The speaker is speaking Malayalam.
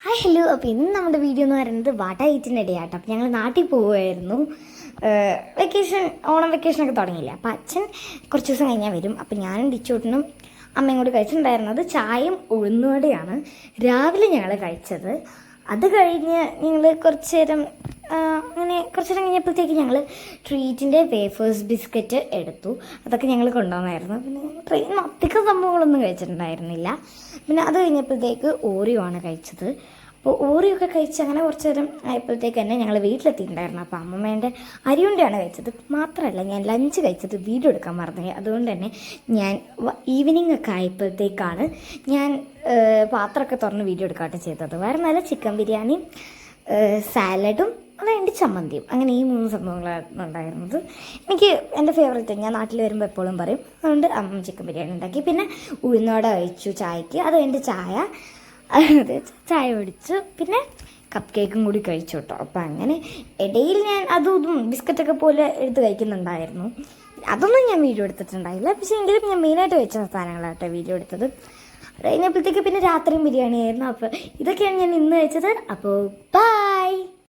Hi hello. അപ്പോൾ ഇന്ന് നമ്മുടെ വീഡിയോ എന്ന് പറയുന്നത് വാട്ട ഈറ്റിൻ്റെ ഇടയാട്ടോ. അപ്പോൾ ഞങ്ങൾ നാട്ടിൽ പോവുമായിരുന്നു. ഓണം വെക്കേഷനൊക്കെ തുടങ്ങിയില്ല. അപ്പോൾ അച്ഛൻ കുറച്ച് ദിവസം കഴിഞ്ഞാൽ വരും. അപ്പോൾ ഞാനും ഡിച്ചൂട്ടനും അമ്മയും കൂടി കഴിച്ചിട്ടുണ്ടായിരുന്നത് ചായയും ഉഴുന്നുവടയാണ് രാവിലെ ഞങ്ങൾ കഴിച്ചത്. അത് കഴിഞ്ഞ് ഞങ്ങൾ കുറച്ച് നേരം കഴിഞ്ഞപ്പോഴത്തേക്ക് ഞങ്ങൾ ട്രീറ്റിൻ്റെ വേഫേഴ്സ് ബിസ്ക്കറ്റ് എടുത്തു. അതൊക്കെ ഞങ്ങൾ കൊണ്ടുവന്നായിരുന്നു. പിന്നെ ട്രെയിനിൽ അധികം സംഭവങ്ങളൊന്നും കഴിച്ചിട്ടുണ്ടായിരുന്നില്ല. പിന്നെ അത് കഴിഞ്ഞപ്പോഴത്തേക്ക് ഓറിയോ ആണ് കഴിച്ചത്. അപ്പോൾ ഓറിയോ ഒക്കെ കഴിച്ച് അങ്ങനെ കുറച്ച് നേരം ആയപ്പോഴത്തേക്ക് തന്നെ ഞങ്ങൾ വീട്ടിലെത്തിയിട്ടുണ്ടായിരുന്നു. അപ്പോൾ അമ്മമ്മേൻ്റെ അരിയുണ്ടയാണ് കഴിച്ചത്. മാത്രമല്ല ഞാൻ ലഞ്ച് കഴിച്ചത് വീഡിയോ എടുക്കാൻ മറന്നുപോയി. അതുകൊണ്ട് തന്നെ ഞാൻ ഈവനിങ് ഒക്കെ ആയപ്പോഴത്തേക്കാണ് ഞാൻ പാത്രമൊക്കെ തുറന്ന് വീഡിയോ എടുക്കാട്ട് ചെയ്തത്. വേറെ നല്ല ചിക്കൻ ബിരിയാണിയും സാലഡും അതെൻ്റെ ചമ്മന്തിയും, അങ്ങനെ ഈ 3 സംഭവങ്ങളാണ് ഉണ്ടായിരുന്നത്. എനിക്ക് എൻ്റെ ഫേവറേറ്റ്, ഞാൻ നാട്ടിൽ വരുമ്പോൾ എപ്പോഴും പറയും. അതുകൊണ്ട് അമ്മ ചിക്കൻ ബിരിയാണി ഉണ്ടാക്കി. പിന്നെ ഉഴുന്നോട കഴിച്ചു ചായക്ക്. അത് എൻ്റെ ചായ ഒടിച്ചു. പിന്നെ കപ്പ് കേക്കും കൂടി കഴിച്ചു കേട്ടോ. അപ്പം അങ്ങനെ ഇടയിൽ ഞാൻ അതും ഇതും ബിസ്ക്കറ്റൊക്കെ പോലെ എടുത്ത് കഴിക്കുന്നുണ്ടായിരുന്നു. അതൊന്നും ഞാൻ വീഡിയോ എടുത്തിട്ടുണ്ടായില്ല. പക്ഷേ എങ്കിലും ഞാൻ മെയിനായിട്ട് വെച്ച സാധനങ്ങളാട്ടോ വീഡിയോ എടുത്തത്. അത് കഴിഞ്ഞപ്പോഴത്തേക്ക് പിന്നെ രാത്രിയും ബിരിയാണി ആയിരുന്നു. അപ്പോൾ ഇതൊക്കെയാണ് ഞാൻ ഇന്ന് കഴിച്ചത്. അപ്പോൾ ബൈ.